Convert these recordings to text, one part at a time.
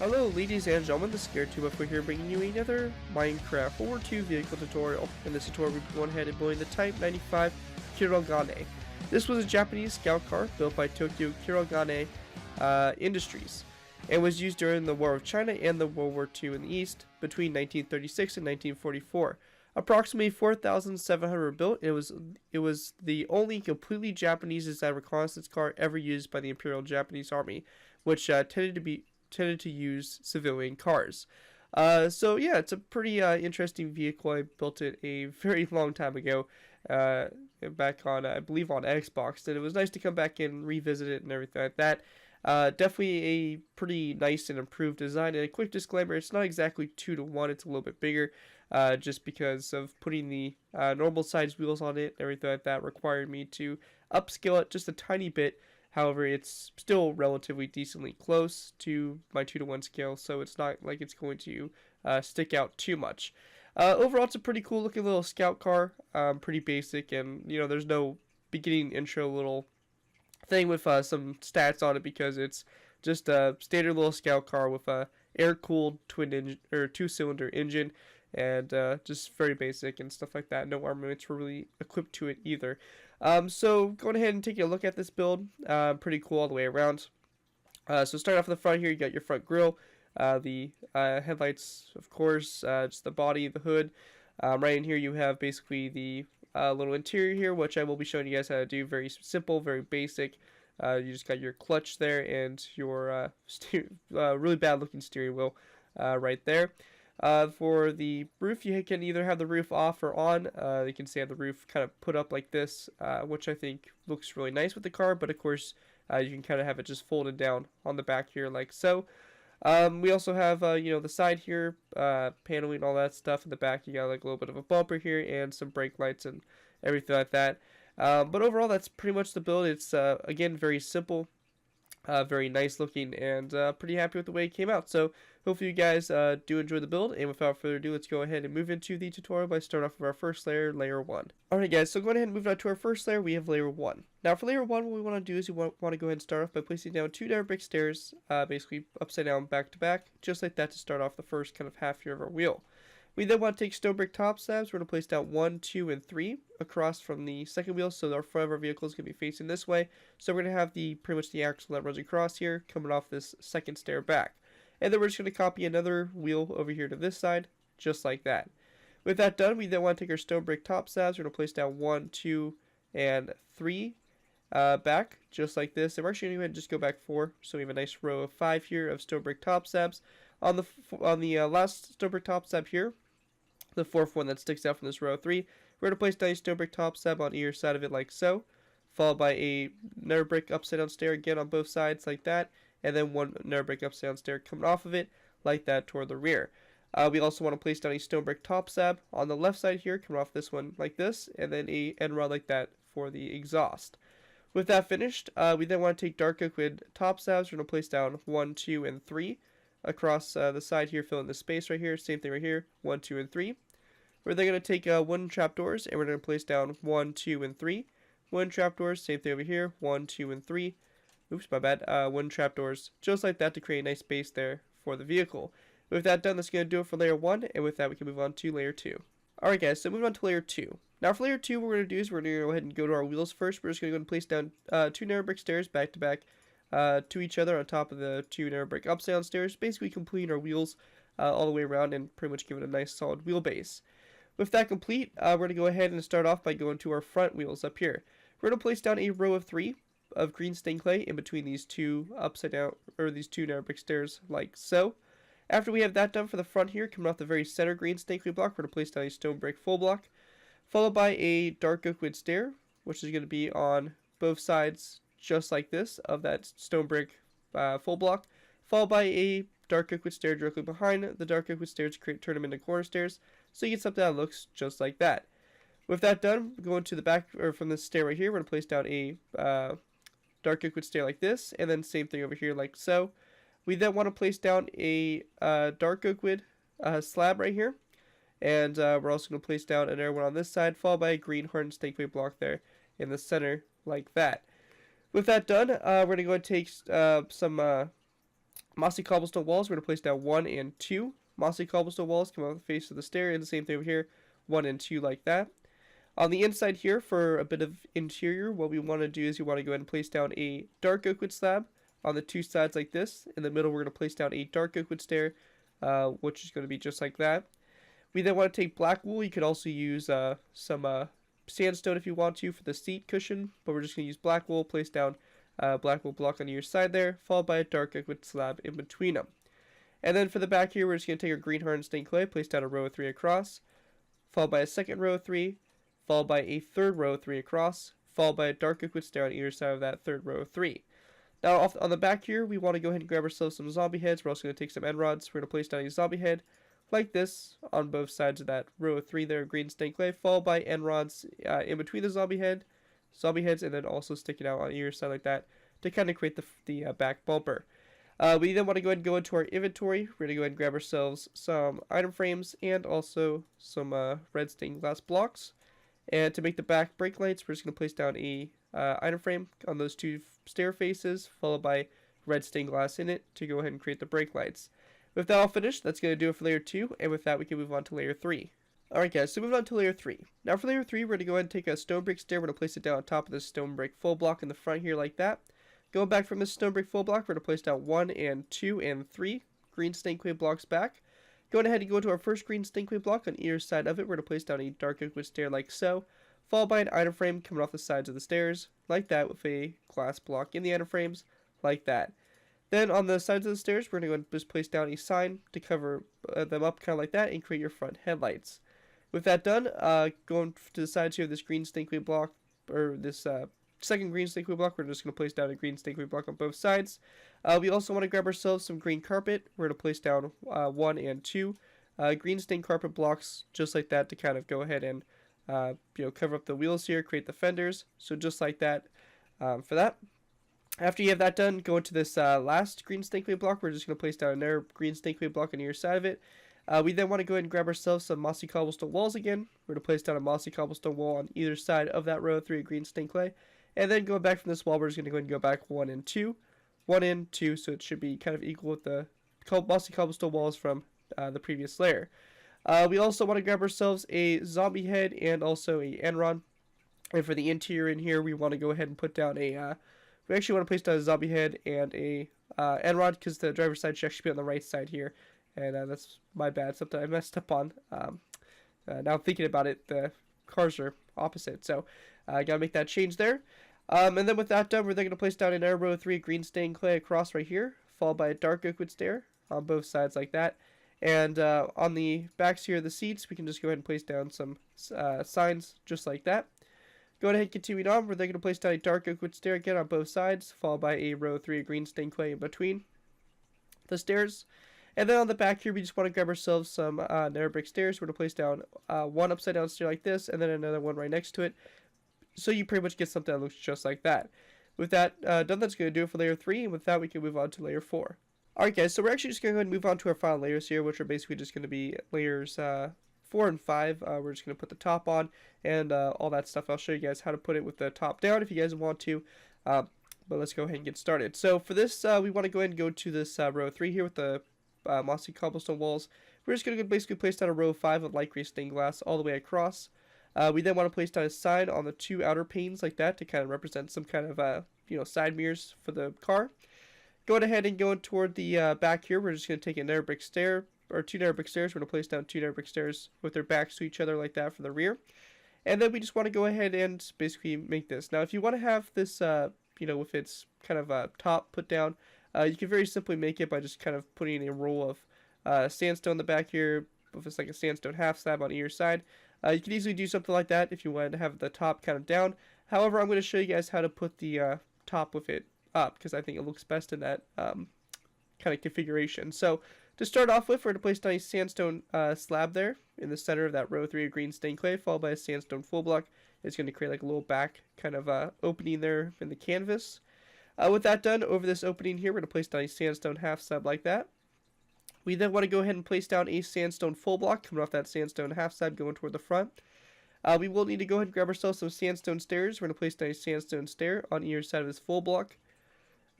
Hello ladies and gentlemen, the ScareTube here bringing you another Minecraft World War II vehicle tutorial. In this tutorial we'll be going ahead and building the Type-95 Kurogane. This was a Japanese scout car built by Tokyu Kurogane Industries and was used during the War of China and the World War II in the East between 1936 and 1944. Approximately 4,700 were built. It was the only completely Japanese designed reconnaissance car ever used by the Imperial Japanese Army, which tended to use civilian cars. So yeah, it's a pretty interesting vehicle. I built it a very long time ago, back on I believe on Xbox, and it was nice to come back and revisit it and everything like that. Definitely a pretty nice and improved design. And a quick disclaimer: it's not exactly 2-to-1; it's a little bit bigger, just because of putting the normal size wheels on it and everything like that required me to upscale it just a tiny bit. However, it's still relatively decently close to my 2-to-1 scale, so it's not like it's going to stick out too much. Overall, it's a pretty cool looking little scout car, pretty basic, and there's no beginning intro little thing with some stats on it because it's just a standard little scout car with a air-cooled two-cylinder engine, and just very basic and stuff like that. No armaments were really equipped to it either. So going ahead and taking a look at this build, pretty cool all the way around. So starting off at the front here, you got your front grille, the headlights, of course, just the body, the hood. Right in here you have basically the little interior here, which I will be showing you guys how to do. Very simple, very basic. You just got your clutch there and your really bad looking steering wheel right there. For the roof, you can either have the roof off or on. You can see I have the roof kind of put up like this, which I think looks really nice with the car, but of course you can kind of have it just folded down on the back here like so. We also have the side here, paneling, all that stuff. In the back you got like a little bit of a bumper here and some brake lights and everything like that. But overall that's pretty much the build. It's again very simple, very nice looking, and pretty happy with the way it came out. So hopefully you guys do enjoy the build, and without further ado, let's go ahead and move into the tutorial by starting off with our first layer, layer 1. Alright guys, so going ahead and moving on to our first layer, we have layer 1. Now for layer 1, what we want to do is we want to go ahead and start off by placing down 2 nether brick stairs, basically upside down, back to back, just like that, to start off the first kind of half here of our wheel. We then want to take stone brick top slabs. We're going to place down 1, 2, and 3 across from the second wheel, so our front of our vehicle is going to be facing this way. So we're going to have pretty much the axle that runs across here, coming off this second stair back. And then we're just going to copy another wheel over here to this side, just like that. With that done, we then want to take our stone brick top slabs. We're going to place down 1, 2, and 3 back, just like this. And we're actually going to go ahead and just go back 4, so we have a nice row of 5 here of stone brick top slabs. On the last stone brick top slab here, the fourth one that sticks out from this row of 3, we're going to place down a stone brick top slab on either side of it like so, followed by a nether brick upside down stair again on both sides like that, and then one nether brick upside down stair coming off of it like that toward the rear. We also want to place down a stone brick top slab on the left side here, coming off this one like this, and then a end rod like that for the exhaust. With that finished, we then want to take dark liquid top slabs. We're going to place down 1, 2, and 3 across the side here, filling the space right here. Same thing right here, 1, 2, and 3. We're then going to take wooden trapdoors, and we're going to place down 1, 2, and 3. Wooden trapdoors, same thing over here, 1, 2, and 3. Oops, my bad. Wooden trapdoors, just like that, to create a nice base there for the vehicle. With that done, that's going to do it for layer 1, and with that we can move on to layer 2. Alright guys, so moving on to layer 2. Now for layer 2, what we're going to do is we're going to go ahead and go to our wheels first. We're just going to go and place down 2 nether brick stairs back to back to each other on top of the 2 nether brick upside down stairs, basically completing our wheels all the way around and pretty much giving a nice solid wheel base. With that complete, we're going to go ahead and start off by going to our front wheels up here. We're going to place down a row of 3 of green stained clay in between these 2 upside down, or these 2 nether brick stairs like so. After we have that done for the front here, coming off the very center green stained clay block, we're going to place down a stone brick full block, followed by a dark oak wood stair, which is going to be on both sides just like this of that stone brick full block, followed by a dark oak wood stair directly behind the dark oak wood stairs to turn them into corner stairs, so you get something that looks just like that. With that done, going to the back, or from this stair right here, we're going to place down a dark oak wood stair like this, and then same thing over here like so. We then want to place down a dark oak wood slab right here, and we're also going to place down another one on this side, followed by a green hardened stained clay block there in the center like that. With that done, we're going to go and take some Mossy cobblestone walls, we're going to place down 1 and 2. Mossy cobblestone walls come off the face of the stair, and the same thing over here, 1 and 2 like that. On the inside here, for a bit of interior, what we want to do is you want to go ahead and place down a dark oak wood slab on the two sides like this. In the middle, we're going to place down a dark oak wood stair, which is going to be just like that. We then want to take black wool. You could also use some sandstone if you want to for the seat cushion, but we're just going to use black wool, place down black wool block on either side there, followed by a dark oak wood slab in between them. And then for the back here, we're just going to take our green hardened stained clay, place down a row of 3 across, followed by a second row of 3, followed by a third row of 3 across, followed by a dark oak wood stair on either side of that third row of 3. Now on the back here, we want to go ahead and grab ourselves some zombie heads. We're also going to take some end rods. We're going to place down a zombie head like this on both sides of that row of 3 there of green stained clay, followed by end rods in between the zombie heads, and then also sticking out on either side like that to kind of create the back bumper. We then want to go ahead and go into our inventory. We're going to go ahead and grab ourselves some item frames and also some red stained glass blocks. And to make the back brake lights, we're just going to place down a item frame on those two stair faces, followed by red stained glass in it to go ahead and create the brake lights. With that all finished, that's going to do it for layer 2, and with that we can move on to layer 3. Alright guys, so moving on to layer 3. Now for layer 3, we're going to go ahead and take a stone brick stair. We're going to place it down on top of this stone brick full block in the front here like that. Going back from this stone brick full block, we're going to place down 1 and 2 and 3 green stained clay blocks back. Going ahead and go to our first green stained clay block on either side of it, we're going to place down a dark oak wood stair like so, followed by an item frame coming off the sides of the stairs like that with a glass block in the item frames like that. Then on the sides of the stairs, we're going to go and just place down a sign to cover them up kind of like that and create your front headlights. With that done, going to the sides here of this green stained clay block, or this second green stained clay block, we're just going to place down a green stained clay block on both sides. We also want to grab ourselves some green carpet. We're going to place down 1 and 2 green stained carpet blocks just like that to kind of go ahead and cover up the wheels here, create the fenders. So just like that for that. After you have that done, go into this last green stained clay block. We're just going to place down another green stained clay block on either side of it. We then want to go ahead and grab ourselves some mossy cobblestone walls again. We're going to place down a mossy cobblestone wall on either side of that row of 3 green stained clay. And then going back from this wall, we're just going to go ahead and go back 1 and 2. 1 and 2, so it should be kind of equal with the mossy cobblestone walls from the previous layer. We also want to grab ourselves a zombie head and also a end rod. And for the interior in here, we want to go ahead and put down a... we actually want to place down a zombie head and a end rod because the driver's side should actually be on the right side here. And that's my bad, something I messed up on. Now thinking about it, the cars are opposite, so I gotta make that change there. And then with that done, we're then going to place down another row of 3 green stained clay across right here, followed by a dark oak wood stair on both sides like that. And on the backs here of the seats, we can just go ahead and place down some signs just like that. Going ahead and continuing on, we're then going to place down a dark oak wood stair again on both sides, followed by a row of 3 green stained clay in between the stairs. And then on the back here, we just want to grab ourselves some narrow brick stairs. We're going to place down one upside down stair like this, and then another one right next to it. So you pretty much get something that looks just like that. With that done, that's going to do it for layer 3, and with that we can move on to layer 4. Alright guys, so we're actually just going to go ahead and move on to our final layers here, which are basically just going to be layers 4 and 5. We're just going to put the top on and all that stuff. I'll show you guys how to put it with the top down if you guys want to. But let's go ahead and get started. So for this, we want to go ahead and go to this row 3 here with the mossy cobblestone walls. We're just going to basically place down a row 5 of light gray stained glass all the way across. We then want to place down a sign on the 2 outer panes like that to kind of represent some kind of side mirrors for the car. Going ahead and going toward the back here, we're just going to take a narrow brick stair, or 2 narrow brick stairs. We're going to place down 2 narrow brick stairs with their backs to each other like that for the rear. And then we just want to go ahead and basically make this. Now if you want to have this, with its kind of top put down, you can very simply make it by just kind of putting a roll of sandstone in the back here, if it's like a sandstone half slab on either side. You can easily do something like that if you wanted to have the top kind of down. However, I'm going to show you guys how to put the top with it up, because I think it looks best in that kind of configuration. So to start off with, we're going to place down a sandstone slab there in the center of that row 3 of green stained clay, followed by a sandstone full block. It's going to create like a little back kind of opening there in the canvas. With that done, over this opening here, we're going to place down a sandstone half slab like that. We then want to go ahead and place down a sandstone full block coming off that sandstone half slab going toward the front. We will need to go ahead and grab ourselves some sandstone stairs. We're going to place down a sandstone stair on either side of this full block.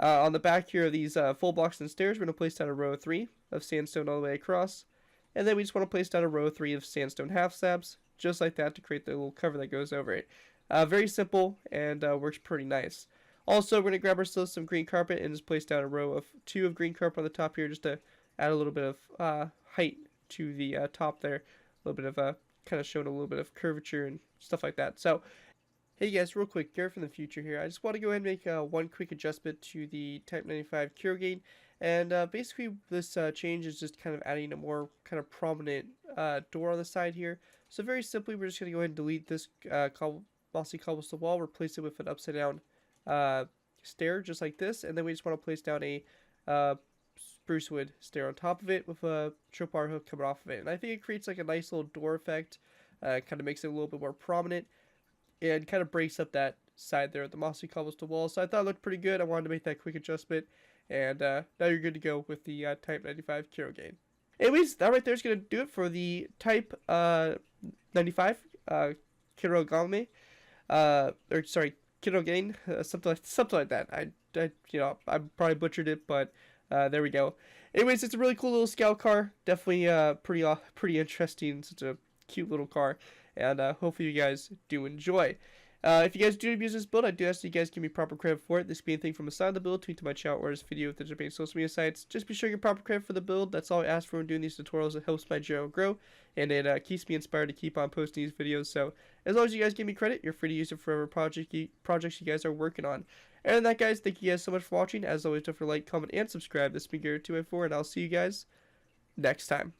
On the back here of these full blocks and stairs, we're going to place down a row of 3 of sandstone all the way across. And then we just want to place down a row of 3 of sandstone half slabs, just like that, to create the little cover that goes over it. Very simple and works pretty nice. Also, we're going to grab ourselves some green carpet and just place down a row of 2 of green carpet on the top here, just to add a little bit of height to the top there. A little bit of kind of showing a little bit of curvature and stuff like that. So, hey guys, real quick, Garrett from the future here. I just want to go ahead and make one quick adjustment to the Type-95 Kurogane. And basically, this change is just kind of adding a more kind of prominent door on the side here. So very simply, we're just going to go ahead and delete this mossy cobblestone wall, replace it with an upside down stair, just like this. And then we just want to place down a spruce wood stair on top of it with a tripwire hook coming off of it. And I think it creates like a nice little door effect, kind of makes it a little bit more prominent, and kind of breaks up that side there, the mossy cobblestone wall. So I thought it looked pretty good. I wanted to make that quick adjustment. And now you're good to go with the Type-95 Kurogane. Anyways, that right there is going to do it for the Type-95 Kurogane. Kurogane, something like that. I probably butchered it, but there we go. Anyways, it's a really cool little scout car. Definitely pretty interesting. Such a cute little car, and hopefully you guys do enjoy. If you guys do use this build, I do ask that you guys give me proper credit for it. This being anything from the side of the build, tweet to my channel, or this video with the Japanese social media sites. Just be sure you get proper credit for the build. That's all I ask for when doing these tutorials. It helps my channel grow, and it keeps me inspired to keep on posting these videos. So as long as you guys give me credit, you're free to use it for whatever projects you guys are working on. And with that, guys, thank you guys so much for watching. As always, don't forget to like, comment, and subscribe. This has been Garrett 2x4, and I'll see you guys next time.